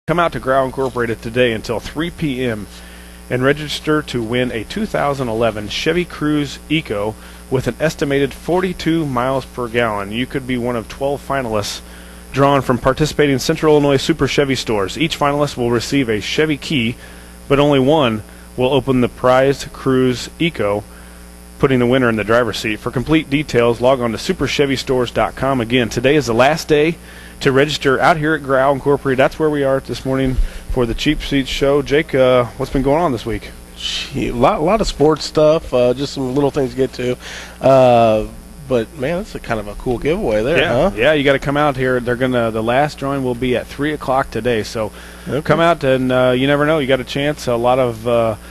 Come out to Growl Incorporated today until 3 p.m. and register to win a 2011 Chevy Cruze Eco with an estimated 42 miles per gallon. You could be one of 12 finalists drawn from participating Central Illinois Super Chevy stores. Each finalist will receive a Chevy key, but only one will open the prized Cruze Eco, putting the winner in the driver's seat. For complete details, log on to superchevystores.com. Again, today is the last day to register out here at Growl Incorporated. That's where we are this morning for the Cheap Seats show. Jake, what's been going on this week? A lot of sports stuff, just some little things to get to. But, man, that's kind of a cool giveaway there, huh? Yeah, you got to come out here. The last drawing will be at 3 o'clock today. So come out, and you never know. You got a chance. A lot of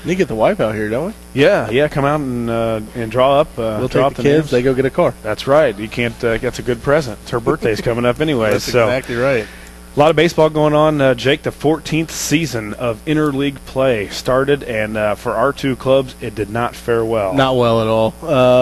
you get the wife out here, don't we? Yeah. Come out and draw up. We'll take the kids. Names. They go get a car. That's right. You can't. That's a good present. It's her birthday's coming up anyway. That's exactly right. A lot of baseball going on, Jake. The 14th season of interleague play started, and for our two clubs, it did not fare well. Not well at all.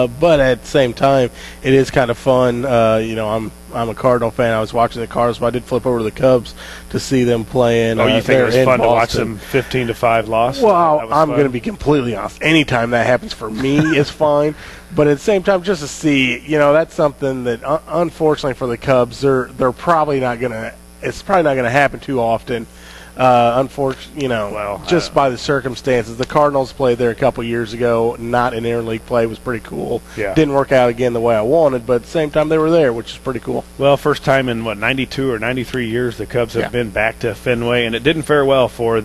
But at the same time, it is kind of fun. I'm a Cardinal fan. I was watching the Cardinals, but I did flip over to the Cubs to see them playing. Oh, you think it was fun to watch them 15-5 loss? Well, I'm going to be completely honest. Anytime that happens for me, it's fine. But at the same time, just to see, that's something that, unfortunately for the Cubs, they're probably not going to. It's probably not going to happen too often, unfortunately, just by the circumstances. The Cardinals played there a couple years ago, not in interleague play. It was pretty cool. Yeah. Didn't work out again the way I wanted, but at the same time they were there, which is pretty cool. Well, first time in, 92 or 93 years the Cubs have been back to Fenway, and it didn't fare well for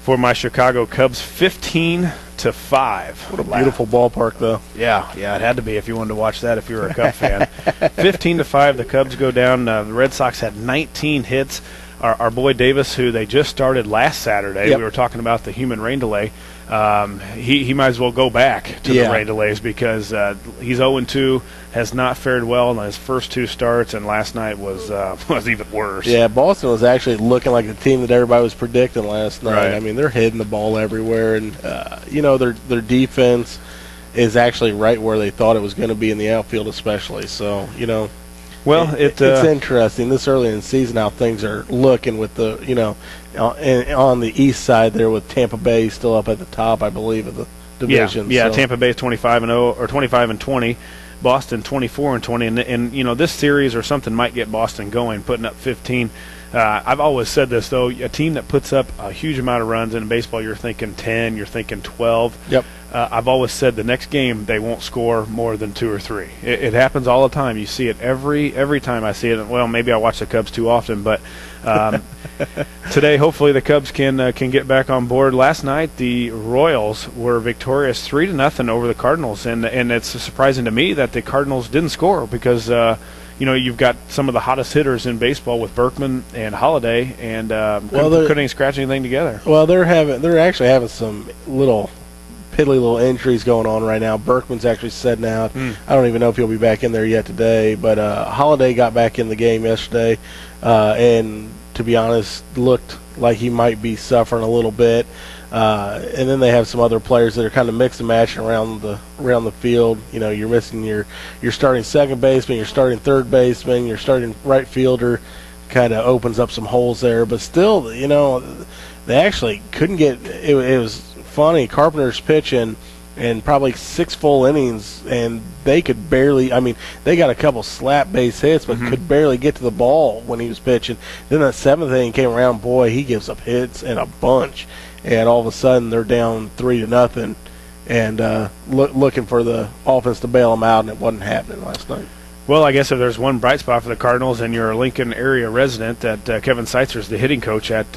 for my Chicago Cubs, 15-5. What a beautiful ballpark, though. Yeah, it had to be if you wanted to watch that if you were a Cub fan. 15-5, the Cubs go down. The Red Sox had 19 hits. Our boy Davis, who they just started last Saturday, we were talking about the human rain delay. He might as well go back to the rain delays because he's 0-2, has not fared well in his first two starts, and last night was even worse. Yeah, Boston was actually looking like the team that everybody was predicting last night. Right. I mean, they're hitting the ball everywhere, and their defense is actually right where they thought it was going to be in the outfield, especially. So well, it's interesting this early in the season how things are looking with the on the east side there with Tampa Bay still up at the top, I believe, of the division. Yeah. Tampa Bay is 25-0 or 25-20. Boston 24-20, and this series or something might get Boston going, putting up 15. I've always said this though: a team that puts up a huge amount of runs in baseball, you're thinking 10, you're thinking 12. Yep. I've always said the next game they won't score more than 2 or 3. It happens all the time. You see it every time I see it. Well, maybe I watch the Cubs too often, but today hopefully the Cubs can get back on board. Last night the Royals were victorious 3-0 over the Cardinals, and it's surprising to me that the Cardinals didn't score because you've got some of the hottest hitters in baseball with Berkman and Holiday, and couldn't scratch anything together. Well, they're actually having some piddly little injuries going on right now. Berkman's actually sitting out. I don't even know if he'll be back in there yet today, but Holiday got back in the game yesterday, and to be honest, looked like he might be suffering a little bit. And then they have some other players that are kind of mixed and matching around the field. You're missing your starting second baseman, your starting third baseman, your starting right fielder. Kind of opens up some holes there, but still, they actually couldn't get. It was funny. Carpenter's pitching and probably 6 full innings, and they could barely. I mean, they got a couple slap base hits, but could barely get to the ball when he was pitching. Then that 7th inning came around. Boy, he gives up hits and a bunch. And all of a sudden, they're down 3-0, and looking for the offense to bail them out, and it wasn't happening last night. Well, I guess if there's one bright spot for the Cardinals, and you're a Lincoln area resident, that Kevin Seitzer's the hitting coach at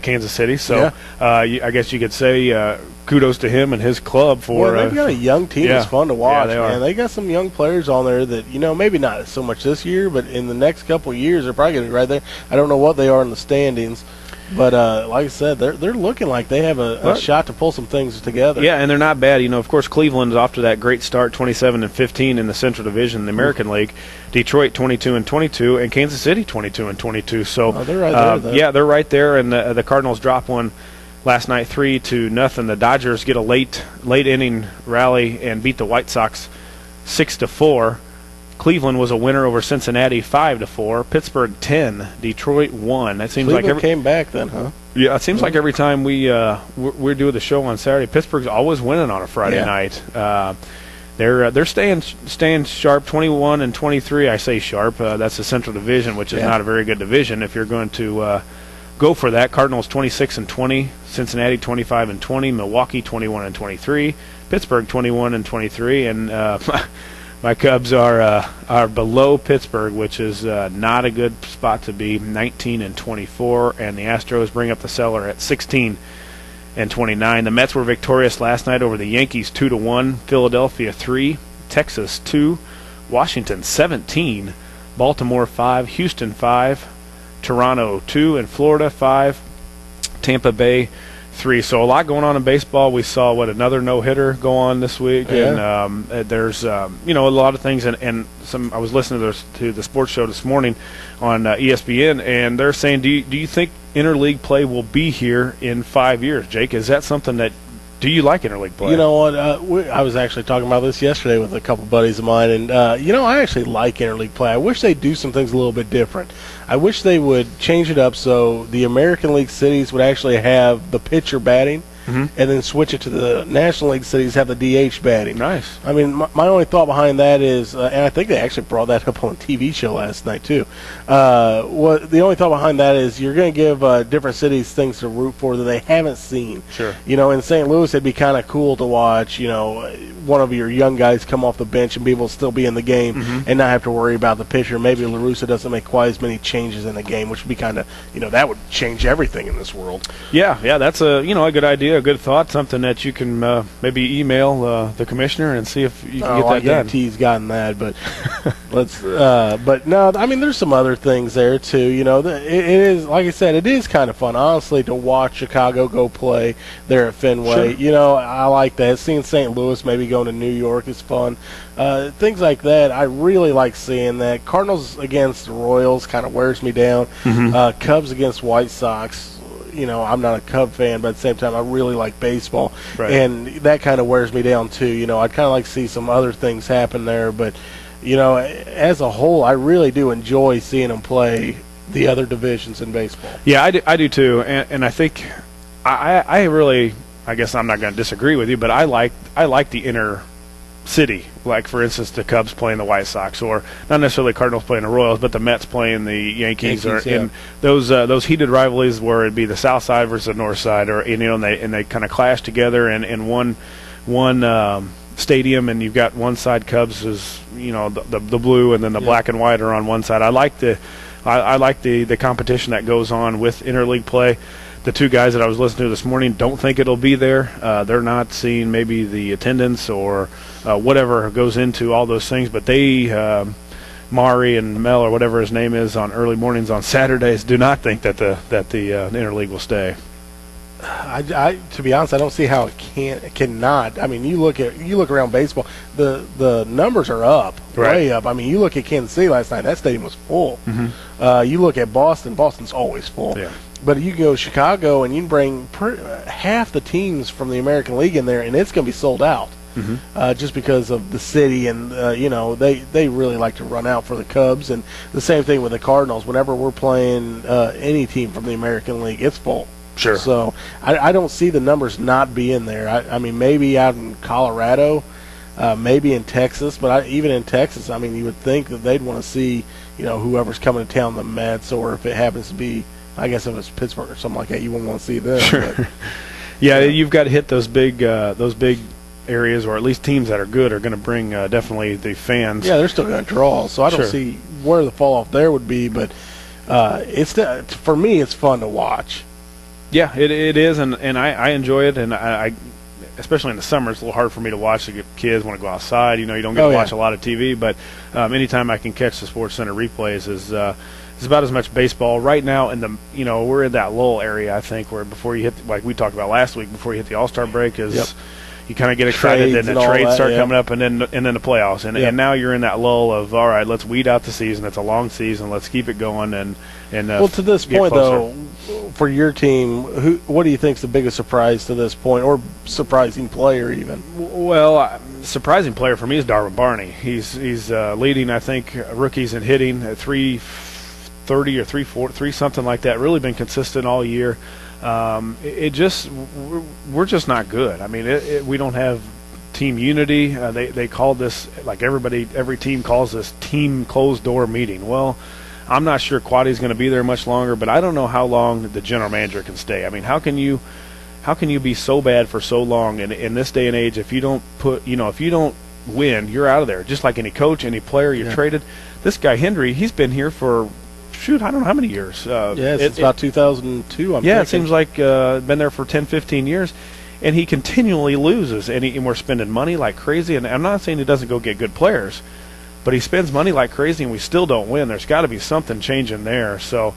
Kansas City. So I guess you could say kudos to him and his club for. Well, they've got a young team that's fun to watch. Yeah, they are. Man, they got some young players on there that maybe not so much this year, but in the next couple of years they're probably going to be right there. I don't know what they are in the standings. But like I said, they're looking like they have a shot to pull some things together. Yeah, and they're not bad. Of course, Cleveland's off to that great start, 27-15 in the Central Division, in the American League. Detroit 22-22, and Kansas City 22-22. So they're right there. Yeah, they're right there. And the Cardinals dropped one last night, 3-0. The Dodgers get a late inning rally and beat the White Sox 6-4. Cleveland was a winner over Cincinnati 5-4. Pittsburgh 10. Detroit 1. That seems Cleveland like came back then, huh? Yeah, it seems like every time we're doing the show on Saturday, Pittsburgh's always winning on a Friday night. They're staying sharp, 21-23. I say sharp. That's the Central Division, which is not a very good division. If you're going to go for that, Cardinals 26-20, Cincinnati 25-20, Milwaukee 21-23, Pittsburgh 21-23, and my Cubs are below Pittsburgh, which is not a good spot to be, 19-24, and the Astros bring up the cellar at 16-29. The Mets were victorious last night over the Yankees 2-1, Philadelphia 3, Texas 2, Washington 17, Baltimore 5, Houston 5, Toronto 2, and Florida 5, Tampa Bay 3. So a lot going on in baseball. We saw another no-hitter go on this week, and there's a lot of things. And some I was listening to the sports show this morning on ESPN, and they're saying, do you think interleague play will be here in 5 years, Jake? Is that something that do you like interleague play? You know what? I was actually talking about this yesterday with a couple buddies of mine, and I actually like interleague play. I wish they'd do some things a little bit different. I wish they would change it up so the American League cities would actually have the pitcher batting, and then switch it to the National League cities have the DH batting. Nice. I mean, my only thought behind that is, and I think they actually brought that up on a TV show last night too. The only thought behind that is you're going to give different cities things to root for that they haven't seen. Sure. In St. Louis, it'd be kind of cool to watch, one of your young guys come off the bench and be able to still be in the game and not have to worry about the pitcher. Maybe La Russa doesn't make quite as many changes in the game, which would be kind of, that would change everything in this world. Yeah, that's a good idea. A good thought, something that you can maybe email the commissioner and see if you can get that done. I guarantee he's gotten that, but but no, I mean, there's some other things there too. It is, like I said, it is kind of fun, honestly, to watch Chicago go play there at Fenway. Sure. I like that. Seeing St. Louis maybe going to New York is fun. Things like that, I really like seeing that. Cardinals against the Royals kind of wears me down. Cubs against White Sox. I'm not a Cub fan, but at the same time, I really like baseball. Right. And that kind of wears me down, too. I'd kind of like to see some other things happen there. But, as a whole, I really do enjoy seeing them play the other divisions in baseball. Yeah, I do too. And I think I really, I guess I'm not going to disagree with you, but I like the inner city, like for instance the Cubs playing the White Sox, or not necessarily Cardinals playing the Royals, but the Mets playing the Yankees or in those heated rivalries where it'd be the South Side versus the North Side, or and they kind of clash together in one stadium, and you've got one side Cubs is the blue, and then the black and white are on one side. I like the competition that goes on with interleague play. The two guys that I was listening to this morning don't think it'll be there. They're not seeing maybe the attendance or whatever goes into all those things, but they, Mari and Mel or whatever his name is, on early mornings on Saturdays, do not think that the interleague will stay. To be honest, I don't see how it cannot. I mean, you look around baseball, the numbers are up, way up. I mean, you look at Kansas City last night; that stadium was full. You look at Boston; Boston's always full. Yeah. But you can go to Chicago and you can bring half the teams from the American League in there, and it's going to be sold out. Just because of the city, and they really like to run out for the Cubs, and the same thing with the Cardinals. Whenever we're playing any team from the American League, it's full. Sure. So I don't see the numbers not being there. I mean, maybe out in Colorado, maybe in Texas, but even in Texas, I mean, you would think that they'd want to see whoever's coming to town, the Mets, or if it happens to be, I guess if it's Pittsburgh or something like that, you wouldn't want to see them. Sure. Yeah, you've got to hit those big areas, or at least teams that are good are going to bring definitely the fans. Yeah, they're still going to draw, so I don't see where the fall off there would be. But for me, it's fun to watch. Yeah, it is, and I enjoy it, and I especially in the summer, it's a little hard for me to watch. The kids want to go outside. You don't get to watch a lot of TV, but anytime I can catch the Sports Center replays is it's about as much baseball right now. In the we're in that lull area, I think, where before you hit, like we talked about last week, before you hit the All-Star break, is you kind of get excited, Trades and the and all trades that, start yeah. coming up, and then the playoffs, and now you're in that lull of, all right, let's weed out the season. It's a long season. Let's keep it going, and well, to this get point closer. though, for your team, what do you think is the biggest surprise to this point, or surprising player even? Well, surprising player for me is Darwin Barney. He's leading, I think, rookies in hitting at 330 or 340, something like that. Really been consistent all year. We're just not good. I mean, we don't have team unity. They call this, like every team calls this, team closed door meeting. Well, I'm not sure Quaddy's going to be there much longer, but I don't know how long the general manager can stay. I mean, how can you be so bad for so long in this day and age? If you don't if you don't win, you're out of there. Just like any coach, any player you've traded. This guy Hendry, he's been here for I don't know how many years. Since about 2002. It seems like been there for 10, 15 years, and he continually loses. And we're spending money like crazy. And I'm not saying he doesn't go get good players, but he spends money like crazy, and we still don't win. There's got to be something changing there. So,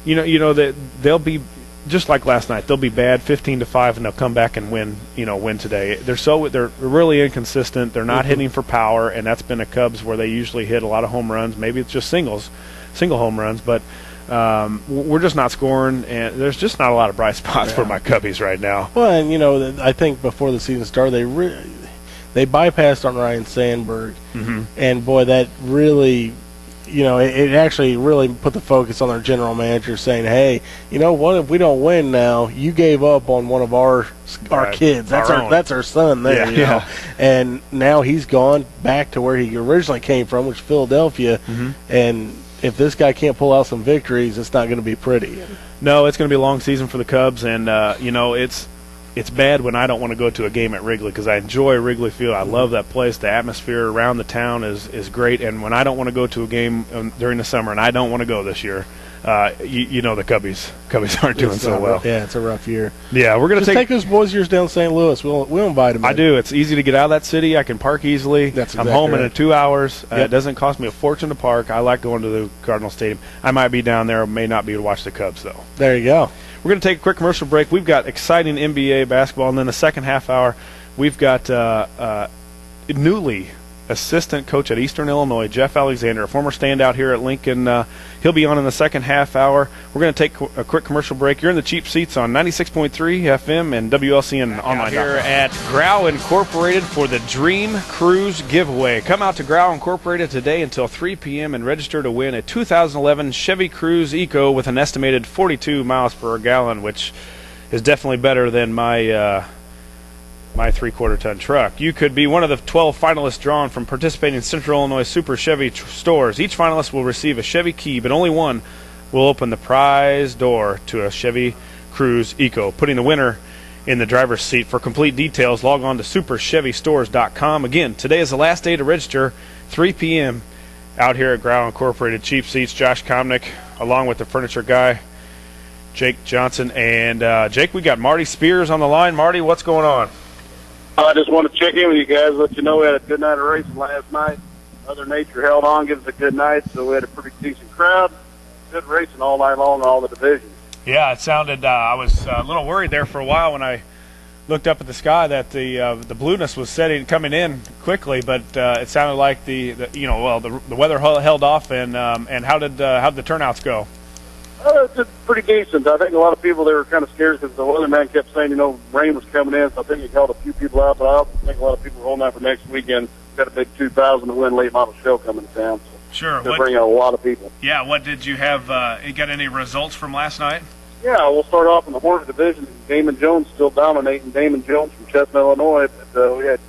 that they'll be just like last night. They'll be bad 15-5, and they'll come back and win. Win today. They're really inconsistent. They're not hitting for power, and that's been a Cubs where they usually hit a lot of home runs. Maybe it's just single home runs, but we're just not scoring, and there's just not a lot of bright spots for my Cubbies right now. Well, and I think before the season started, they bypassed on Ryan Sandberg, and boy, that really, it actually really put the focus on their general manager, saying, "Hey, what if we don't win now? You gave up on one of our kids. That's our son there, know." And now he's gone back to where he originally came from, which is Philadelphia, and if this guy can't pull out some victories, it's not going to be pretty. No, it's going to be a long season for the Cubs, and it's bad when I don't want to go to a game at Wrigley because I enjoy Wrigley Field. I love that place. The atmosphere around the town is great, and when I don't want to go to a game during the summer, and I don't want to go this year, the Cubbies aren't doing so well. Yeah, it's a rough year. Yeah, we're going to take those boys yours down to St. Louis. We'll invite them. I do. It's easy to get out of that city. I can park easily. I'm home in 2 hours. It doesn't cost me a fortune to park. I like going to the Cardinal Stadium. I might be down there. May not be to watch the Cubs, though. There you go. We're going to take a quick commercial break. We've got exciting NBA basketball, and then the second half hour, we've got newly assistant coach at Eastern Illinois, Geoff Alexander, a former standout here at Lincoln. He'll be on in the second half hour. We're going to take a quick commercial break. You're in the Cheap Seats on 96.3 FM and WLCN online. Here at Grau Incorporated for the Dream Cruise giveaway. Come out to Grau Incorporated today until 3 p.m. and register to win a 2011 Chevy Cruze Eco with an estimated 42 miles per gallon, which is definitely better than my 3/4-ton truck. You could be one of the 12 finalists drawn from participating Central Illinois Super Chevy stores. Each finalist will receive a Chevy key, but only one will open the prize door to a Chevy Cruze Eco, putting the winner in the driver's seat. For complete details, log on to superchevystores.com. Again, today is the last day to register, 3 p.m. out here at Grau Incorporated. Cheap Seats, Josh Komnick, along with the furniture guy, Jake Johnston. And Jake, we got Marty Spears on the line. Marty, what's going on? I just want to check in with you guys, let you know we had a good night of racing last night. Mother Nature held on, give us a good night, so we had a pretty decent crowd. Good racing all night long in all the divisions. Yeah, it sounded, I was a little worried there for a while when I looked up at the sky that the blueness was coming in quickly, but it sounded like the weather held off, and how did the turnouts go? It's pretty decent. I think a lot of people, they were kind of scared because the weatherman kept saying, rain was coming in, so I think it held a few people out, but I also think a lot of people were holding out for next weekend. Got a big 2,000 to win late model show coming to town. So sure. They're bringing out a lot of people. Yeah, what did you have? You got any results from last night? Yeah, we'll start off in the Hornet division. Damon Jones still dominating. Damon Jones from Chestnut, Illinois. But we had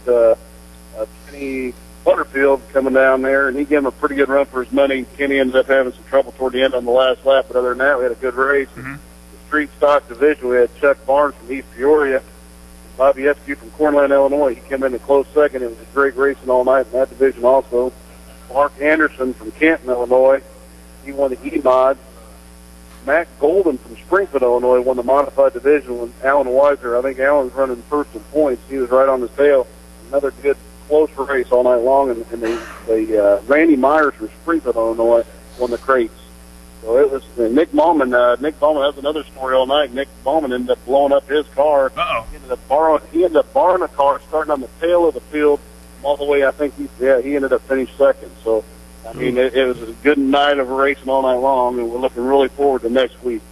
Kenny Butterfield coming down there, and he gave him a pretty good run for his money. Kenny ended up having some trouble toward the end on the last lap, but other than that, we had a good race. The street stock division, we had Chuck Barnes from East Peoria, Bobby Eskew from Cornland, Illinois. He came in a close second. It was a great racing all night in that division also. Mark Anderson from Canton, Illinois. He won the E-Mod. Matt Golden from Springfield, Illinois, won the modified division when Alan Weiser, I think Alan's running first in points. He was right on his tail. Another good close race all night long, and Randy Myers from Springfield, Illinois, won the crates. So it was Nick Bowman. Nick Bowman has another story all night. Nick Bowman ended up blowing up his car. Uh-oh. He ended up borrowing a car, starting on the tail of the field all the way. I think he ended up finished second. So I mean, it was a good night of racing all night long, and we're looking really forward to next week.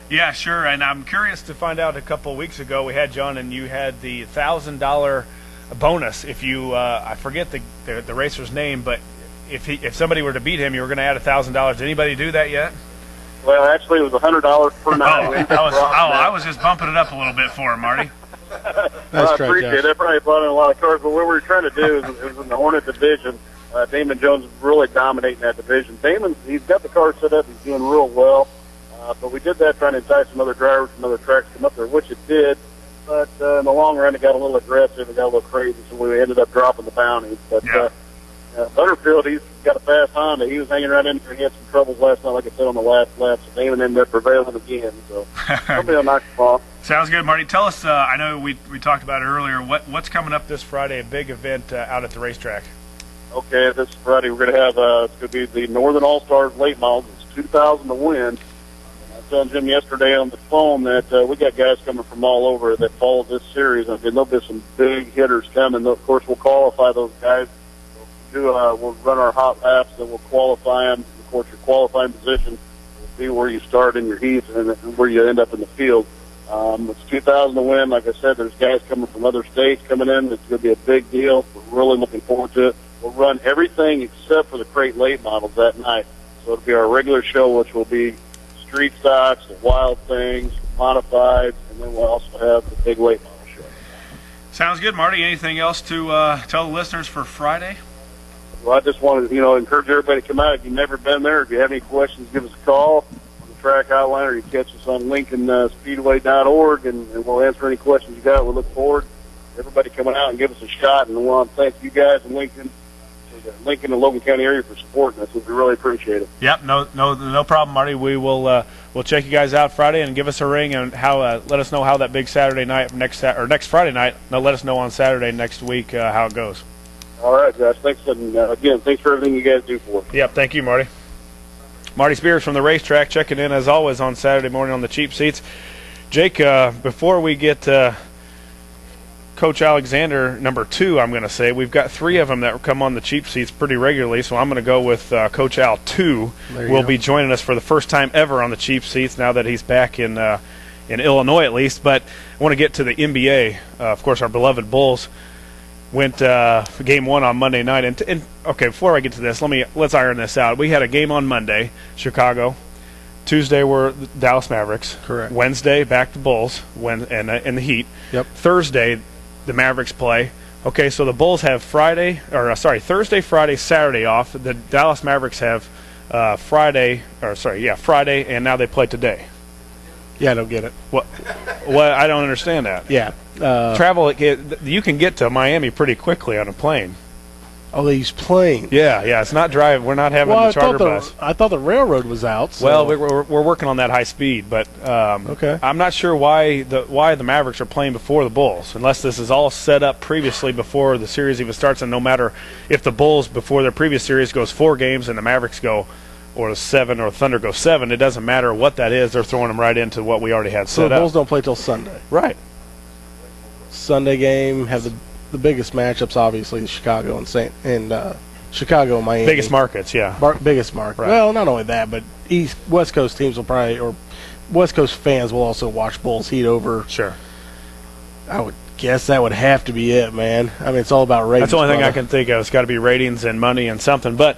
Yeah, sure. And I'm curious To find out, a couple of weeks ago we had John, and you had the $1,000 bonus if you I forget the racer's name, but if somebody were to beat him, you were going to add $1,000. Did anybody do that yet? Well, actually, it was $100 per night. I was just bumping it up a little bit for him, Marty. I appreciate it. That probably brought in a lot of cars, but what we were trying to do is it was in the Hornet division. Damon Jones is really dominating that division. He's got the car set up. He's doing real well. But we did that trying to entice some other drivers from other tracks to come up there, which it did. But in the long run, it got a little aggressive. It got a little crazy, so we ended up dropping the bounties. But Butterfield, he's got a fast Honda. He was hanging right in there. He had some troubles last night, like I said, on the last lap. So Damon ended up prevailing again. So somebody will knock him off. Sounds good, Marty. Tell us, I know we talked about it earlier, what's coming up This Friday, a big event out at the racetrack. Okay, this Friday we're going to have it's going to be the Northern All-Stars late models. It's 2,000 to win. And I was telling Jim yesterday on the phone that we got guys coming from all over that follow this series. I mean, there'll be some big hitters coming. Of course, we'll qualify those guys. We'll run our hot laps, and we'll qualify them. Of course, your qualifying position will be where you start in your heats and where you end up in the field. It's 2,000 to win. Like I said, there's guys coming from other states coming in. It's going to be a big deal. We're really looking forward to it. We'll run everything except for the crate late models that night. So it'll be our regular show, which will be street stocks, the wild things, modifieds, and then we'll also have the big late model show. Sounds good, Marty. Anything else to tell the listeners for Friday? Well, I just wanted to, encourage everybody to come out. If you've never been there, if you have any questions, give us a call on the track hotline, or you catch us on LincolnSpeedway.org, and we'll answer any questions you got. We look forward to everybody coming out and give us a shot, and we want to thank you guys in Lincoln and Logan County area for supporting us. We really appreciate it. Yep, no problem, Marty. We will we'll check you guys out Friday and give us a ring and let us know how that big Saturday night next Friday night. No, let us know on Saturday next week how it goes. All right, guys. Thanks, and again, thanks for everything you guys do for us. Yep, thank you, Marty. Marty Spears from the racetrack checking in as always on Saturday morning on the cheap seats. Jake, before we get Coach Alexander, number 2, I'm going to say. We've got 3 of them that come on the cheap seats pretty regularly, so I'm going to go with Coach Al 2. Will be joining us for the first time ever on the cheap seats now that he's back in Illinois at least. But I want to get to the NBA. Of course, our beloved Bulls went game 1 on Monday night. And okay, before I get to this, let's iron this out. We had a game on Monday, Chicago. Tuesday were the Dallas Mavericks. Correct. Wednesday, back to Bulls and the Heat. Yep. Thursday, the Mavericks play. Okay, so the Bulls have Thursday, Friday, Saturday off. The Dallas Mavericks have Friday, and now they play today. Yeah, I don't get it. What? I don't understand that. Yeah. Travel, you can get to Miami pretty quickly on a plane. Oh, they use planes. Yeah, it's not drive. We're not having the charter bus. I thought the railroad was out. So. Well, we're working on that high speed, but okay. I'm not sure why the Mavericks are playing before the Bulls, unless this is all set up previously before the series even starts. And no matter if the Bulls before their previous series goes 4 games and the Mavericks go or 7 or Thunder go 7, it doesn't matter what that is. They're throwing them right into what we already had set up. So the Bulls don't play till Sunday. Right. Sunday game have the biggest matchups, obviously, Chicago and Chicago and Miami. Biggest markets, yeah. Biggest market. Right. Well, not only that, but West Coast teams will probably, or West Coast fans will also watch Bulls Heat over. Sure. I would guess that would have to be it, man. I mean, it's all about ratings. That's the only thing I can think of. It's got to be ratings and money and something. But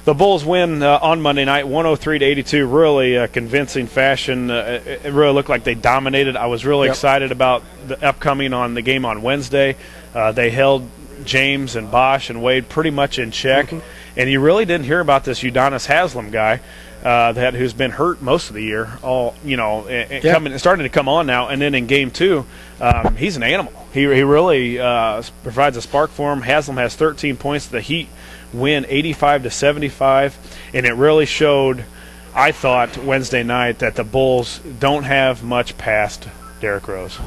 the Bulls win on Monday night, 103-82, really convincing fashion. It really looked like they dominated. I was really excited about the upcoming on the game on Wednesday. They held James and Bosch and Wade pretty much in check. And you really didn't hear about this Udonis Haslem guy who's been hurt most of the year, starting to come on now. And then in game 2, he's an animal. He really provides a spark for him. Haslem has 13 points. The Heat win 85-75, and it really showed, I thought, Wednesday night that the Bulls don't have much past Derrick Rose.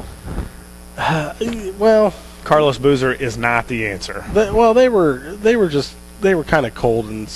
Well, Carlos Boozer is not the answer. They were kind of cold and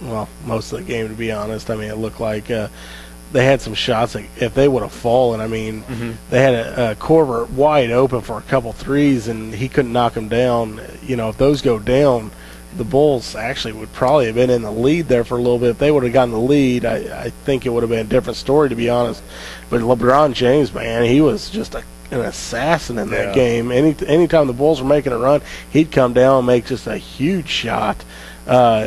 well, most of the game, to be honest. I mean, it looked like they had some shots that if they would have fallen, I mean, they had a Corver wide open for a couple threes, and he couldn't knock them down. You know, if those go down, the Bulls actually would probably have been in the lead there for a little bit. If they would have gotten the lead, I think it would have been a different story, to be honest. But LeBron James, man, he was just an assassin in that game. Anytime the Bulls were making a run, he'd come down and make just a huge shot.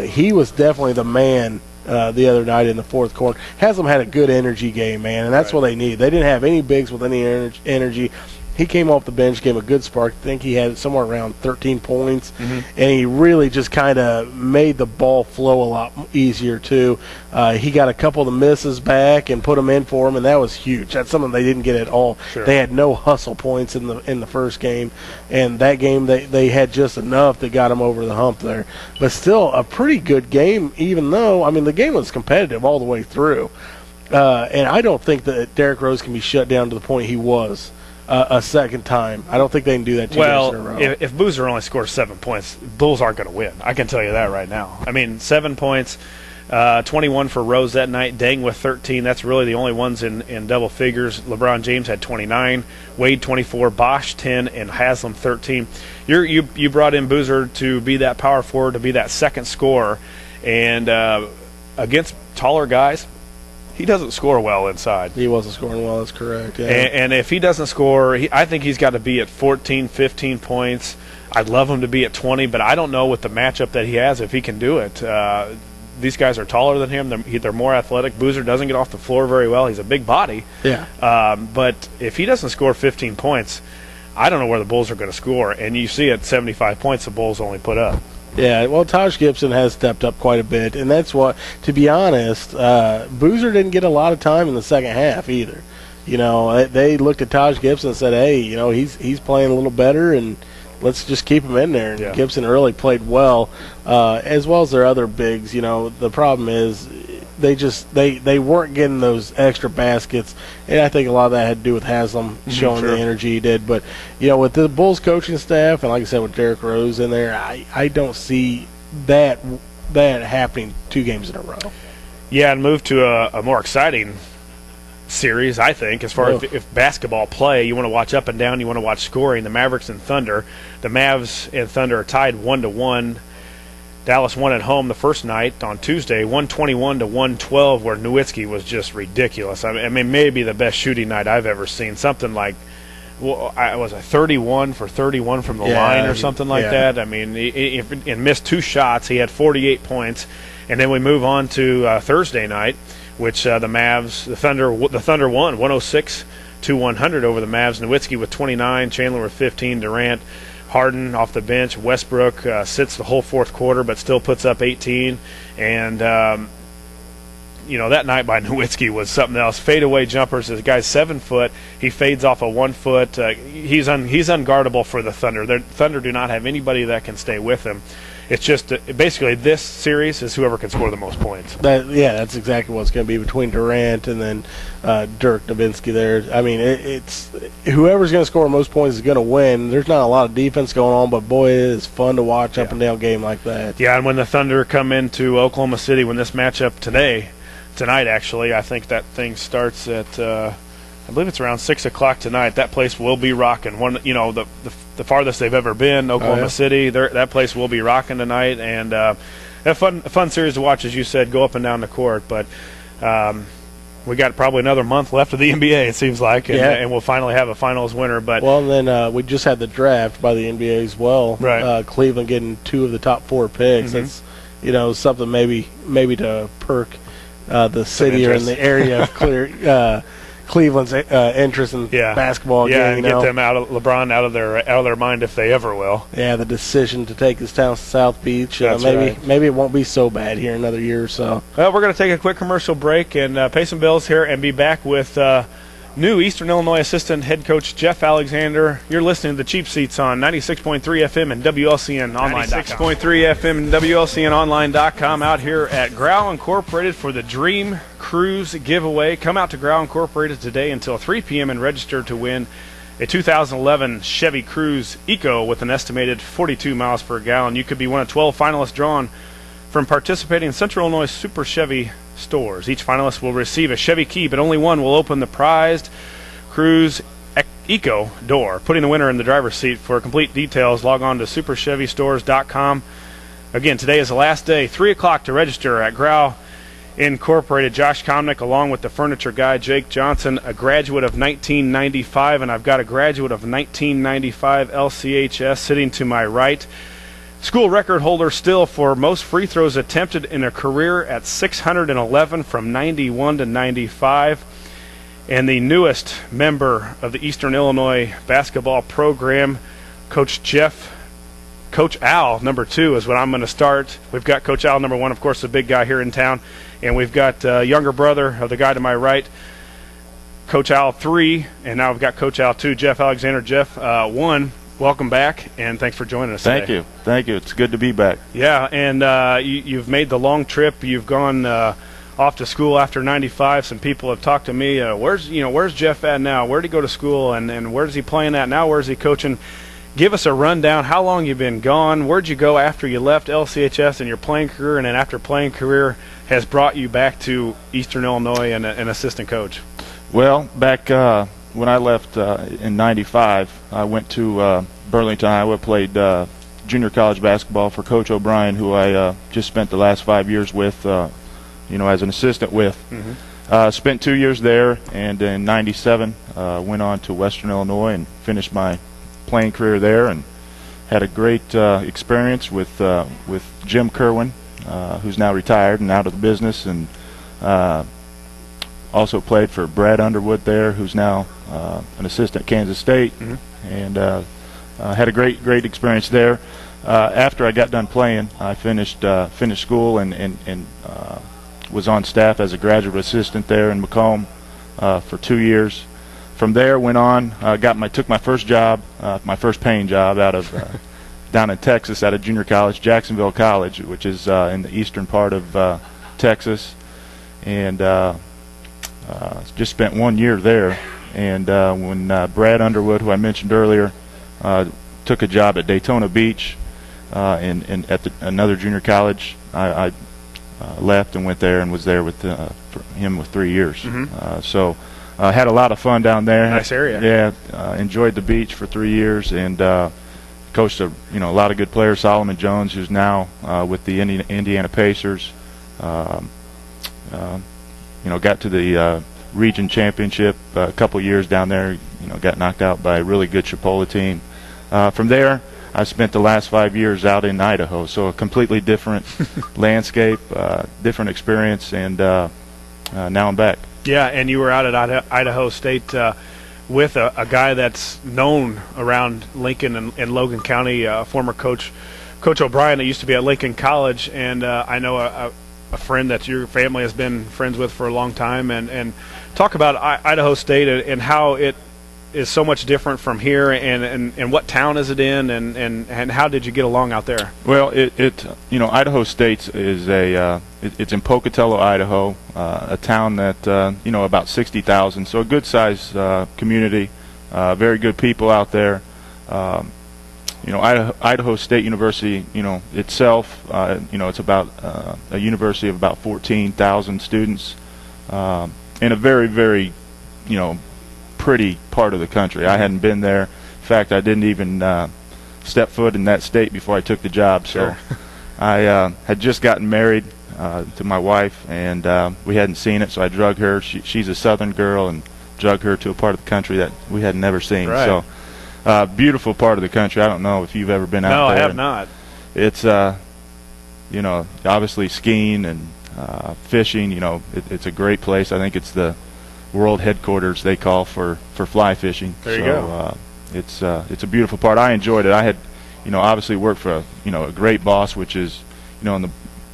He was definitely the man the other night in the fourth quarter. Haslam had a good energy game, man, and that's what they need. They didn't have any bigs with any energy. He came off the bench, gave a good spark. I think he had somewhere around 13 points, and he really just kind of made the ball flow a lot easier, too. He got a couple of the misses back and put them in for him, and that was huge. That's something they didn't get at all. Sure. They had no hustle points in the first game, and that game they had just enough that got them over the hump there. But still a pretty good game, even though, I mean, the game was competitive all the way through. And I don't think that Derrick Rose can be shut down to the point he was a second time. I don't think they can do that 2 games in a row. If Boozer only scores 7 points, Bulls aren't going to win. I can tell you that right now. I mean, 7 points, 21 for Rose that night, Deng with 13. That's really the only ones in double figures. LeBron James had 29, Wade 24, Bosch 10, and Haslam 13. You brought in Boozer to be that power forward, to be that second scorer, and against taller guys, he doesn't score well inside. He wasn't scoring well, that's correct. Yeah. And if he doesn't score, I think he's got to be at 14, 15 points. I'd love him to be at 20, but I don't know with the matchup that he has if he can do it. These guys are taller than him. They're more athletic. Boozer doesn't get off the floor very well. He's a big body. Yeah. But if he doesn't score 15 points, I don't know where the Bulls are going to score. And you see at 75 points the Bulls only put up. Yeah, well, Taj Gibson has stepped up quite a bit, and that's what, to be honest, Boozer didn't get a lot of time in the second half either. You know, they looked at Taj Gibson and said, hey, you know, he's playing a little better, and let's just keep him in there. And Gibson really played well as their other bigs. You know, the problem is they weren't getting those extra baskets, and I think a lot of that had to do with Haslam showing the energy he did. But, you know, with the Bulls coaching staff, and like I said, with Derrick Rose in there, I don't see that happening 2 games in a row. Yeah, and move to a more exciting series, I think, as far as if basketball play, you want to watch up and down, you want to watch scoring, the Mavericks and Thunder. The Mavs and Thunder are tied 1-1. Dallas won at home the first night on Tuesday, 121-112, where Nowitzki was just ridiculous. I mean, maybe the best shooting night I've ever seen. Something like, was it 31 for 31 from the line or something like that? I mean, he missed 2 shots. He had 48 points. And then we move on to Thursday night, which the Thunder won 106-100 over the Mavs. Nowitzki with 29, Chandler with 15, Durant, Harden off the bench. Westbrook sits the whole fourth quarter but still puts up 18. And, you know, that night by Nowitzki was something else. Fadeaway jumpers. This guy's 7 foot. He fades off a 1 foot. He's unguardable for the Thunder. The Thunder do not have anybody that can stay with him. It's just basically this series is whoever can score the most points. That's exactly what it's going to be between Durant and then Dirk Nowitzki there. I mean, it's whoever's going to score the most points is going to win. There's not a lot of defense going on, but boy, it is fun to watch up and down game like that. Yeah, and when the Thunder come into Oklahoma City, when this matchup tonight actually, I think that thing starts at I believe it's around 6 o'clock tonight. That place will be rocking. The farthest they've ever been, Oklahoma City. That place will be rocking tonight, and a fun series to watch, as you said, go up and down the court. But we got probably another month left of the NBA, it seems like, and we'll finally have a finals winner. But then we just had the draft by the NBA as well. Right. Cleveland getting 2 of the top 4 picks. That's something maybe to perk the city or in the area of Cleveland's interest in basketball game. And get them LeBron out of their mind if they ever will. Yeah, the decision to take his town to South Beach. That's right. Maybe it won't be so bad here in another year or so. Well, we're going to take a quick commercial break and pay some bills here and be back with new Eastern Illinois assistant head coach Geoff Alexander. You're listening to the Cheap Seats on 96.3 FM and WLCN online.com. 96.3 FM and WLCN online.com out here at Growl Incorporated for the Dream Cruise giveaway. Come out to Growl Incorporated today until 3 p.m. and register to win a 2011 Chevy Cruze Eco with an estimated 42 miles per gallon. You could be one of 12 finalists drawn from participating Central Illinois Super Chevy stores. Each finalist will receive a Chevy key, but only one will open the prized Cruise Eco door, putting the winner in the driver's seat. For complete details, log on to superchevystores.com. Again, today is the last day, 3 o'clock to register at Grau Incorporated. Josh Komnick, along with the furniture guy, Jake Johnston, a graduate of 1995, and I've got a graduate of 1995 LCHS sitting to my right. School record holder still for most free throws attempted in a career at 611 from 91 to 95. And the newest member of the Eastern Illinois basketball program, Coach Al, number 2, is what I'm going to start. We've got Coach Al, number 1, of course, the big guy here in town. And we've got younger brother of the guy to my right, Coach Al 3. And now we've got Coach Al 2, Geoff Alexander. Geoff 1, welcome back, and thanks for joining us today. Thank you. Thank you. It's good to be back. Yeah, and you've made the long trip. You've gone off to school after 95. Some people have talked to me, where's Geoff at now? Where did he go to school, and where's he playing at now? Where's he coaching? Give us a rundown. How long you've been gone? Where'd you go after you left LCHS and your playing career, and then after playing career has brought you back to Eastern Illinois and an assistant coach? Well, back when I left in 95, I went to Burlington, Iowa, played junior college basketball for Coach O'Brien, who I just spent the last 5 years with, as an assistant with. Mm-hmm. Spent 2 years there, and in 97 went on to Western Illinois and finished my playing career there, and had a great experience with Jim Kerwin, who's now retired and out of the business, and also played for Brad Underwood there, who's now an assistant at Kansas State. Mm-hmm. And had a great experience there. After I got done playing, I finished school and was on staff as a graduate assistant there in Macomb for 2 years. From there, went on, took my first job, my first paying job out of down in Texas at a junior college, Jacksonville College, which is in the eastern part of Texas, and just spent 1 year there. And when Brad Underwood, who I mentioned earlier, took a job at Daytona Beach and at another junior college, I left and went there and was there with him with 3 years. Mm-hmm. So had a lot of fun down there. Nice area. Yeah, enjoyed the beach for 3 years, and coached a lot of good players. Solomon Jones, who's now with the Indiana Pacers. Got to the region championship a couple years down there. Got knocked out by a really good Chipola team. From there, I spent the last 5 years out in Idaho, so a completely different landscape, different experience, and now I'm back. Yeah, and you were out at Idaho State with a guy that's known around Lincoln and Logan County, former Coach O'Brien that used to be at Lincoln College, and I know a friend that your family has been friends with for a long time, and talk about Idaho State and how it is so much different from here, and what town is it in, and how did you get along out there? Well, Idaho State is it's in Pocatello, Idaho, a town that about 60,000, so a good sized community, very good people out there. Idaho State University, itself, it's about a university of about 14,000 students, in a very, very, pretty part of the country. I hadn't been there. In fact, I didn't even step foot in that state before I took the job. So I had just gotten married to my wife, and we hadn't seen it, so I drug her. She's a southern girl, and drug her to a part of the country that we had never seen. Right. So beautiful part of the country. I don't know if you've ever been out there. No, I have not. It's obviously skiing and fishing. It's a great place. I think it's the world headquarters, they call, for fly fishing. There you go. It's a beautiful part. I enjoyed it. I had obviously worked for a great boss, which is in the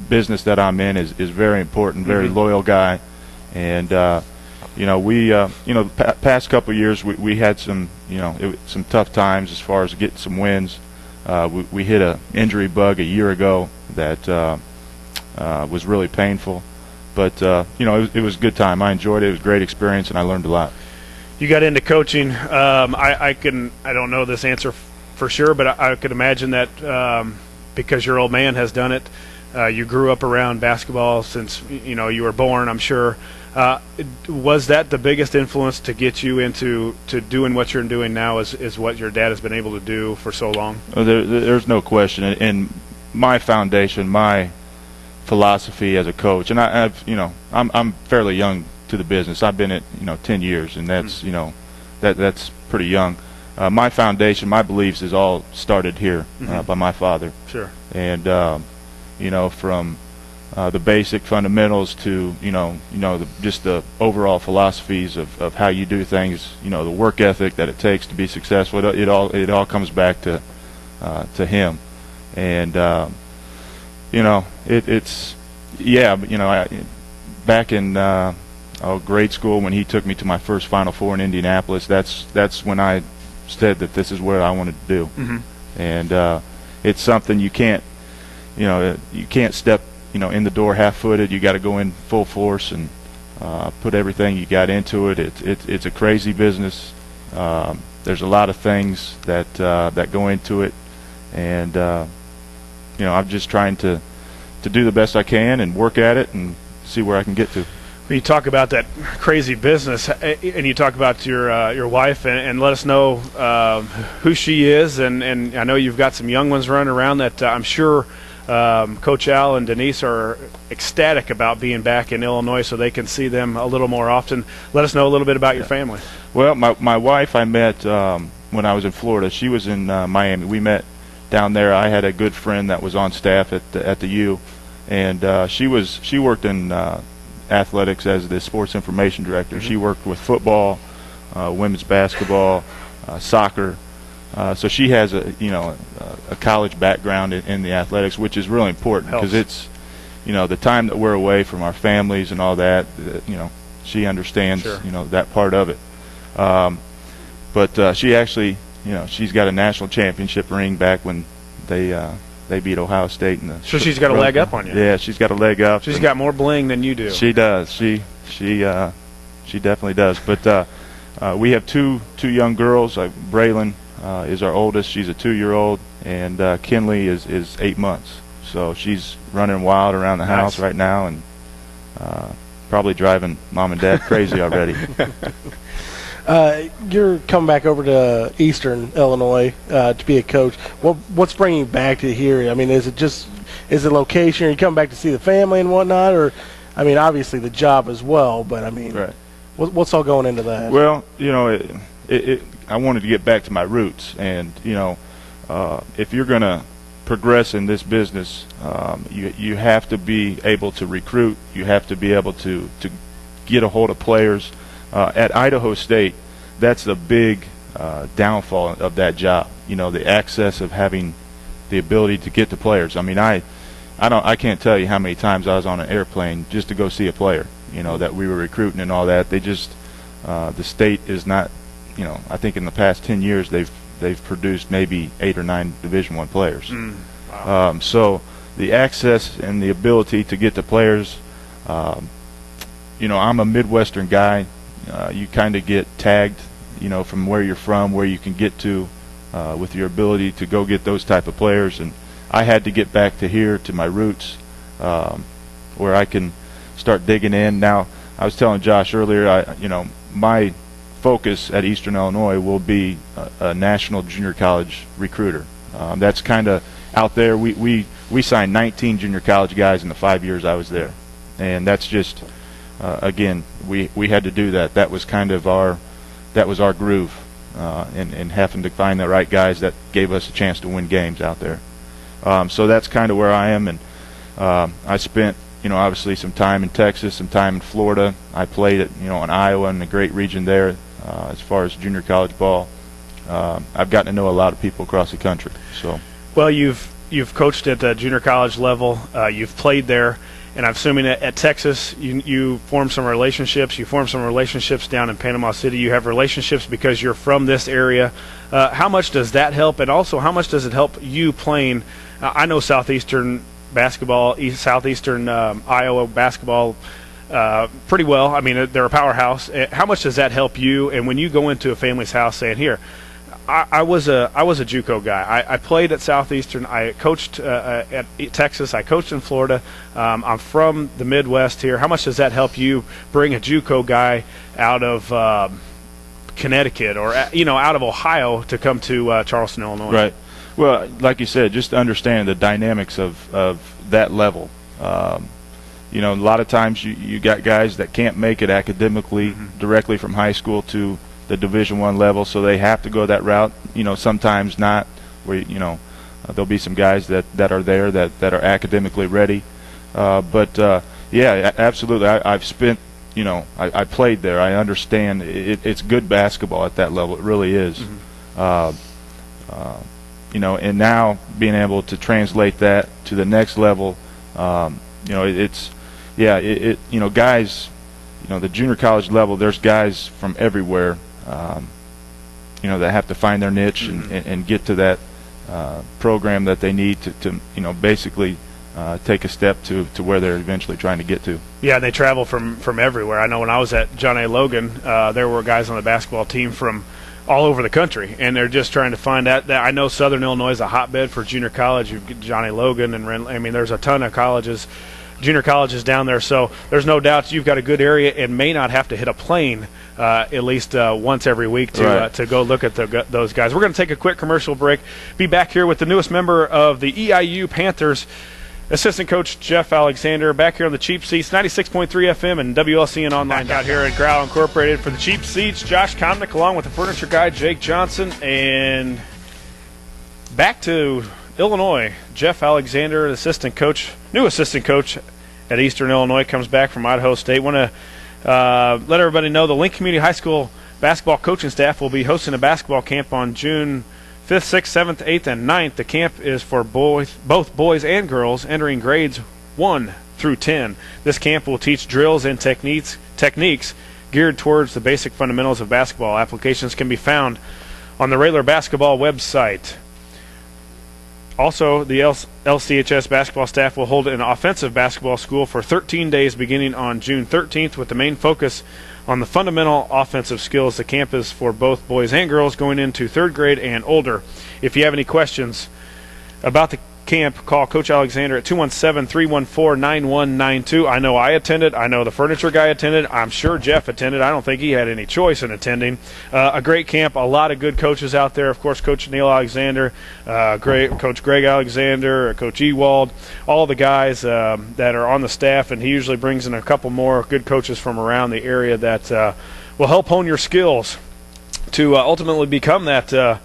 business that I'm in is very important, very Mm-hmm. loyal guy. And we past couple of years we had some some tough times as far as getting some wins. We hit a injury bug a year ago that was really painful. But it was a good time. I enjoyed it. It was a great experience, and I learned a lot. You got into coaching. I don't know this answer for sure, but I could imagine that because your old man has done it, You grew up around basketball since you were born, I'm sure. Was that the biggest influence to get you into doing what you're doing now? Is what your dad has been able to do for so long? There's no question. And my foundation, my philosophy as a coach, and I'm fairly young to the business. I've been at 10 years, and that's that's pretty young. My foundation, my beliefs, is all started here by my father. Sure. And from the basic fundamentals to just the overall philosophies of how you do things, the work ethic that it takes to be successful. It all comes back to him. And back in grade school, when he took me to my first Final Four in Indianapolis, that's when I said that this is what I wanted to do. And it's something you can't step in the door half-footed. You got to go in full force and put everything you got into it. It's a crazy business. There's a lot of things that go into it, and I'm just trying to do the best I can and work at it and see where I can get to. When you talk about that crazy business, and you talk about your wife, and let us know who she is, and I know you've got some young ones running around that I'm sure Coach Al and Denise are ecstatic about being back in Illinois so they can see them a little more often. Let us know a little bit about your family. Well, my wife I met when I was in Florida. She was in Miami. We met down there. I had a good friend that was on staff at the U, and she worked in athletics as the sports information director. She worked with football, women's basketball, soccer. So she has a college background in the athletics, which is really important because it's the time that we're away from our families and all that. She understands Sure. That part of it. But she actually she's got a national championship ring back when they beat Ohio State in the. So she's got a leg up on you. Yeah, she's got a leg up. She's got more bling than you do. She does. She definitely does. But we have two young girls. Braylon is our oldest. She's a 2-year-old, and Kinley is 8 months. So she's running wild around the house right now, and probably driving mom and dad crazy already. You're coming back over to Eastern Illinois to be a coach. What's bringing you back to here? I mean, is it location? Are you coming back to see the family and whatnot, or I mean, obviously the job as well, but I mean, right. What's all going into that? Well, I wanted to get back to my roots, and if you're going to progress in this business, you have to be able to recruit. You have to be able to get a hold of players. At Idaho State, that's the big downfall of that job. The access of having the ability to get to players. I mean, I can't tell you how many times I was on an airplane just to go see a player. That we were recruiting and all that. They just the state is not. I think in the past 10 years they've produced maybe 8 or 9 Division I players. Wow. So the access and the ability to get to players. I'm a Midwestern guy. You kind of get tagged, from where you're from, where you can get to with your ability to go get those type of players. And I had to get back to here, to my roots, where I can start digging in. Now, I was telling Josh earlier, my focus at Eastern Illinois will be a national junior college recruiter. That's kind of out there. We signed 19 junior college guys in the 5 years I was there. And that's just... again, we had to do that. That was kind of our groove, and having to find the right guys that gave us a chance to win games out there. So that's kind of where I am, and I spent obviously some time in Texas, some time in Florida. I played at in Iowa and a great region there as far as junior college ball. I've gotten to know a lot of people across the country. So well, you've coached at the junior college level. You've played there. And I'm assuming at Texas, you form some relationships. You form some relationships down in Panama City. You have relationships because you're from this area. How much does that help? And also, how much does it help you playing? I know Southeastern basketball, Southeastern Iowa basketball pretty well. I mean, they're a powerhouse. How much does that help you? And when you go into a family's house saying, here, I was a JUCO guy. I played at Southeastern. I coached at Texas. I coached in Florida. I'm from the Midwest here. How much does that help you bring a JUCO guy out of Connecticut or out of Ohio to come to Charleston, Illinois? Right. Well, like you said, just to understand the dynamics of that level. A lot of times you got guys that can't make it academically directly from high school to the Division I level, so they have to go that route. Sometimes not. Where there'll be some guys that are there that are academically ready. Yeah, absolutely. I've spent. I played there. I understand. It's good basketball at that level. It really is. And now being able to translate that to the next level, guys. The junior college level. There's guys from everywhere. That have to find their niche and get to that program that they need to basically take a step to where they're eventually trying to get to. Yeah, and they travel from everywhere. I know when I was at John A. Logan, there were guys on the basketball team from all over the country, and they're just trying to find out. I know Southern Illinois is a hotbed for junior college. You've got John A. Logan and there's a ton of colleges, junior colleges down there. So there's no doubt you've got a good area and may not have to hit a plane at least once every week to go look at those guys. We're going to take a quick commercial break. Be back here with the newest member of the EIU Panthers, assistant coach Geoff Alexander, back here on the Cheap Seats, 96.3 FM and WLCN online. Out here at Growl Incorporated for the Cheap Seats, Josh Komnick along with the furniture guy Jake Johnston, and back to Illinois. Geoff Alexander, new assistant coach at Eastern Illinois, comes back from Idaho State. Want to let everybody know the Link Community High School basketball coaching staff will be hosting a basketball camp on June 5th, 6th, 7th, 8th, and 9th. The camp is for both boys and girls entering grades 1 through 10. This camp will teach drills and techniques geared towards the basic fundamentals of basketball. Applications can be found on the Raylor Basketball website. Also, the LCHS basketball staff will hold an offensive basketball school for 13 days beginning on June 13th with the main focus on the fundamental offensive skills. The camp is for both boys and girls going into 3rd grade and older. If you have any questions about the camp, call Coach Alexander at 217-314-9192. I know I attended. I know the furniture guy attended. I'm sure Geoff attended. I don't think he had any choice in attending. A great camp, a lot of good coaches out there. Of course, Coach Neil Alexander, Coach Greg Alexander, Coach Ewald, all the guys that are on the staff, and he usually brings in a couple more good coaches from around the area that will help hone your skills to ultimately become that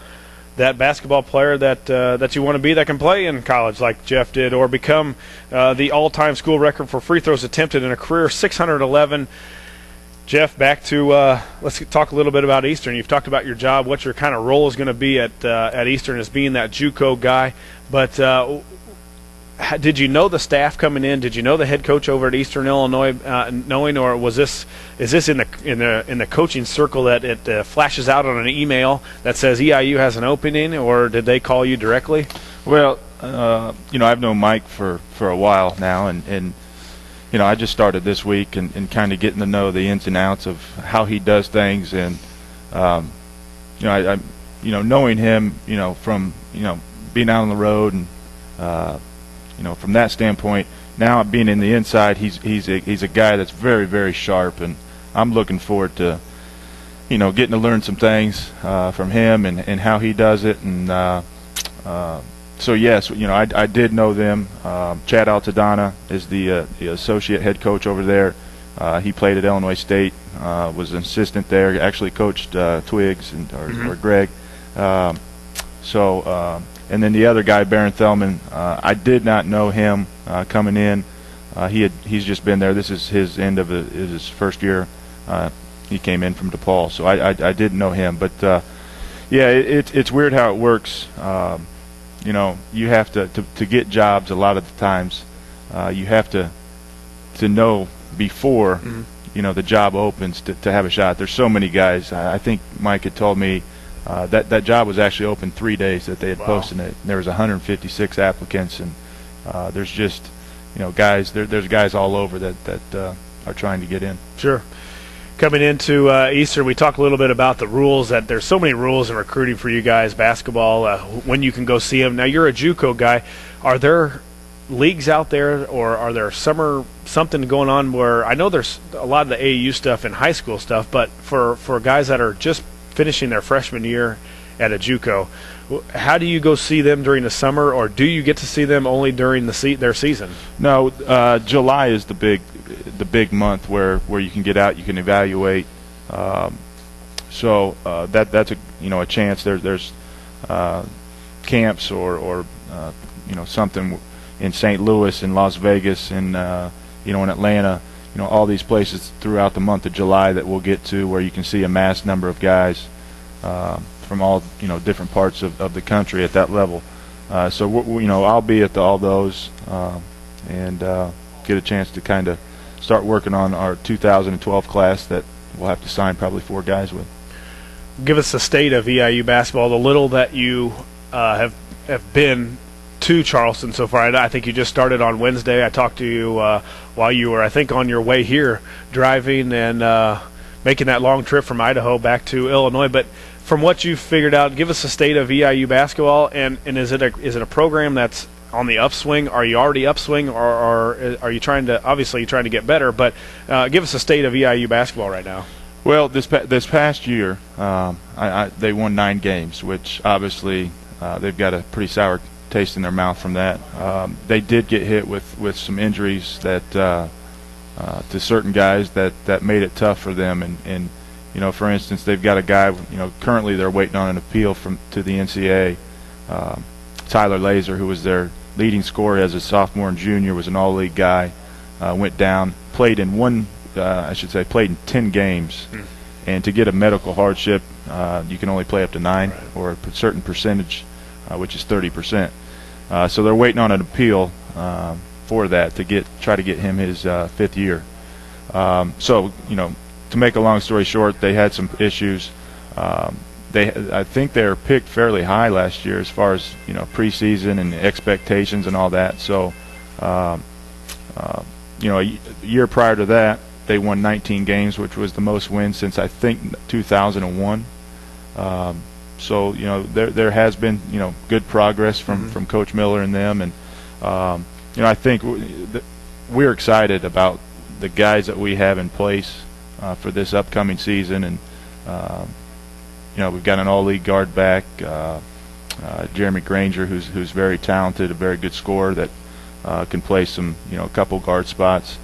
basketball player that you want to be, that can play in college like Geoff did, or become the all-time school record for free throws attempted in a career, 611. Geoff, back to let's talk a little bit about Eastern. You've talked about your job, what your kind of role is going to be at Eastern as being that JUCO guy. But did you know the staff coming in? Did you know the head coach over at Eastern Illinois knowing, or is this in the coaching circle that it flashes out on an email that says EIU has an opening, or did they call you directly? Well, I've known Mike for a while now, and I just started this week and kind of getting to know the ins and outs of how he does things, and knowing him, from being out on the road and. From that standpoint, now being in the inside, he's a guy that's very, very sharp, and I'm looking forward to, getting to learn some things from him and how he does it. And so yes, I did know them. Chad Altadonna is the associate head coach over there. He played at Illinois State, was an assistant there. Actually coached Twiggs or Greg. And then the other guy, Baron Thelman, I did not know him coming in. He's just been there. This is his end of his first year. He came in from DePaul, so I didn't know him. But it's weird how it works. You have to get jobs a lot of the times. You have to know before the job opens to have a shot. There's so many guys. I think Mike had told me. That job was actually open 3 days that they had posted it. There was 156 applicants, and there's just guys. There's guys all over that are trying to get in. Sure. Coming into Easter, we talked a little bit about the rules, that there's so many rules in recruiting for you guys, basketball, when you can go see them. Now, you're a JUCO guy. Are there leagues out there, or are there something going on where, I know there's a lot of the AAU stuff and high school stuff, but for guys that are just finishing their freshman year at a JUCO, how do you go see them during the summer, or do you get to see them only during their season? No, July is the big month where you can get out, you can evaluate. So that's a chance. There's camps or something in St. Louis, in Las Vegas, in Atlanta, all these places throughout the month of July that we'll get to, where you can see a mass number of guys from all different parts of the country at that level. So I'll be at all those and get a chance to kind of start working on our 2012 class that we'll have to sign probably 4 guys with. Give us the state of EIU basketball, the little that you have been to Charleston so far. I think you just started on Wednesday. I talked to you while you were, I think, on your way here, driving and making that long trip from Idaho back to Illinois. But from what you've figured out, give us the state of EIU basketball, and is it a program that's on the upswing? Are you already upswing, or are you trying to, obviously you're trying to get better, but give us the state of EIU basketball right now. Well, this past year, they won 9 games, which obviously they've got a pretty sour taste in their mouth from that. They did get hit with some injuries that to certain guys that made it tough for them, and for instance, they've got a guy, currently they're waiting on an appeal to the NCAA. Tyler Laser, who was their leading scorer as a sophomore and junior, was an all-league guy, went down, played in 10 games, and to get a medical hardship, you can only play up to 9, right, or a certain percentage, which is 30%. So they're waiting on an appeal for that to try to get him his 5th year. So to make a long story short, they had some issues. I think they were picked fairly high last year as far as preseason and expectations and all that. So a year prior to that, they won 19 games, which was the most wins since I think 2001. So there has been good progress from Coach Miller and them, and I think we're excited about the guys that we have in place for this upcoming season, and we've got an all-league guard back, Jeremy Granger, who's very talented, a very good scorer that can play some a couple guard spots.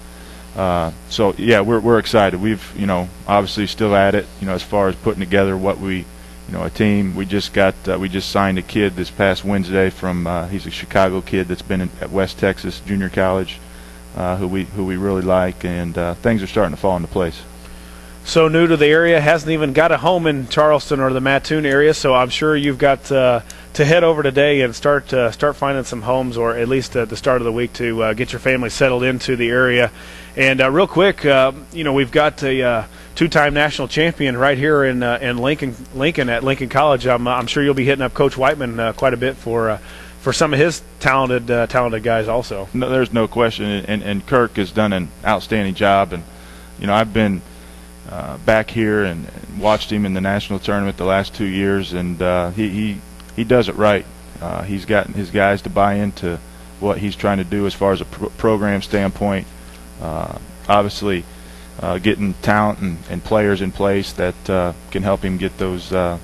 So yeah, we're excited. We've obviously still at it as far as putting together what we a team. We just signed a kid this past Wednesday from he's a Chicago kid that's been at West Texas Junior College, who we really like, and things are starting to fall into place. So new to the area, hasn't even got a home in Charleston or the Mattoon area, so I'm sure you've got to head over today and start finding some homes, or at least at the start of the week, to get your family settled into the area. And real quick, we've got a 2-time national champion right here in Lincoln at Lincoln College. I'm sure you'll be hitting up Coach Whiteman quite a bit for some of his talented guys also. No, there's no question, and Kirk has done an outstanding job, and I've been back here and watched him in the national tournament the last 2 years, and he does it right. He's gotten his guys to buy into what he's trying to do as far as a program standpoint. Obviously, getting talent and players in place that can help him get those, the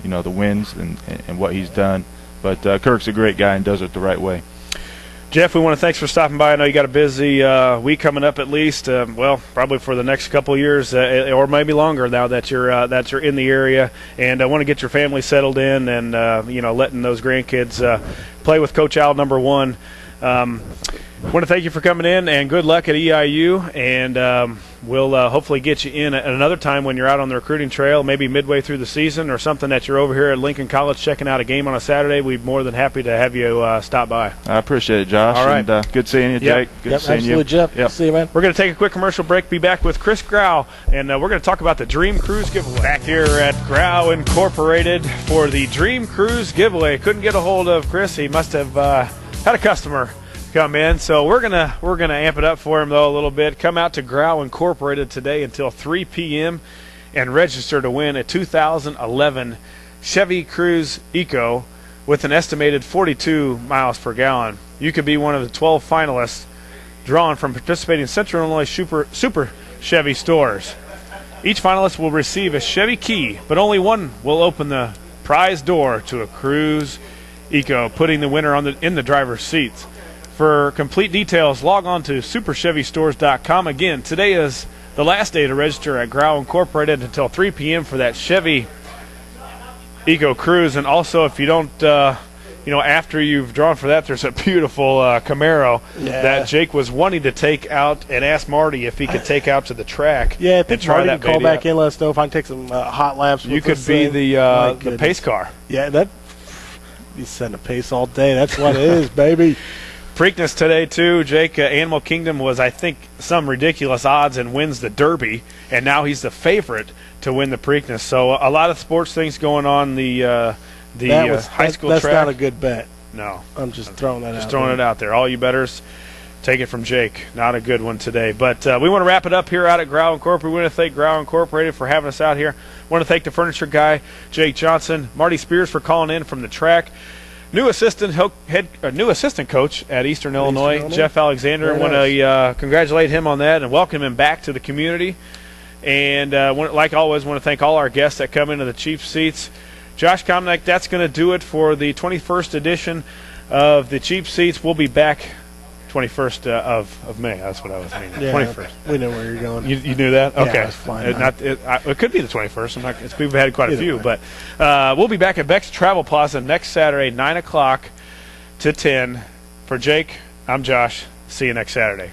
wins and what he's done. But Kirk's a great guy and does it the right way. Geoff, we want to thanks for stopping by. I know you got a busy week coming up, at least. Probably for the next couple of years, or maybe longer now that you're in the area. And I want to get your family settled in, and letting those grandkids play with Coach Al #1. I want to thank you for coming in, and good luck at EIU, and we'll hopefully get you in at another time when you're out on the recruiting trail, maybe midway through the season or something, that you're over here at Lincoln College checking out a game on a Saturday. We'd be more than happy to have you stop by. I appreciate it, Josh. All right. And good seeing you, Jake. Good seeing absolutely, you. Jeff. Yep. See you, man. We're going to take a quick commercial break, be back with Chris Grau, and we're going to talk about the Dream Cruise giveaway. Back here at Grau Incorporated for the Dream Cruise giveaway. Couldn't get a hold of Chris. He must have had a customer come in. So we're gonna amp it up for him though a little bit. Come out to Grau Incorporated today until 3 p.m. and register to win a 2011 Chevy Cruze Eco with an estimated 42 miles per gallon. You could be one of the 12 finalists drawn from participating Central Illinois Super Chevy stores. Each finalist will receive a Chevy key, but only one will open the prize door to a Cruze Eco, putting the winner in the driver's seats. For complete details, log on to superchevystores.com. Again, today is the last day to register at Grau Incorporated until 3 p.m. for that Chevy Eco Cruze. And also, if you don't, after you've drawn for that, there's a beautiful Camaro that Jake was wanting to take out and asked Marty if he could take out to the track. Yeah, I think try Marty that can call baby back out. in, let us know if I can take some hot laps. You could be the pace car. Yeah, that you send a pace all day. That's what it is, baby. Preakness today, too. Jake, Animal Kingdom was, I think, some ridiculous odds and wins the Derby, and now he's the favorite to win the Preakness. So a lot of sports things going on the high school track. That's not a good bet. No. I'm just throwing that out. Just throwing it out there. All you bettors, take it from Jake. Not a good one today. But we want to wrap it up here out at Grau Incorporated. We want to thank Grau Incorporated for having us out here. We want to thank the furniture guy, Jake Johnston, Marty Spears for calling in from the track. New assistant coach at Eastern Illinois, Geoff Alexander. I want to congratulate him on that and welcome him back to the community. And like always, want to thank all our guests that come into the cheap seats. Josh Komnick, that's going to do it for the 21st edition of the cheap seats. We'll be back 21st of May. That's what I was meaning. Yeah, 21st. We know where you're going. You knew that? Okay. Yeah, it's fine. It could be the 21st. We've had quite a few. But we'll be back at Beck's Travel Plaza next Saturday, 9 o'clock to 10. For Jake, I'm Josh. See you next Saturday.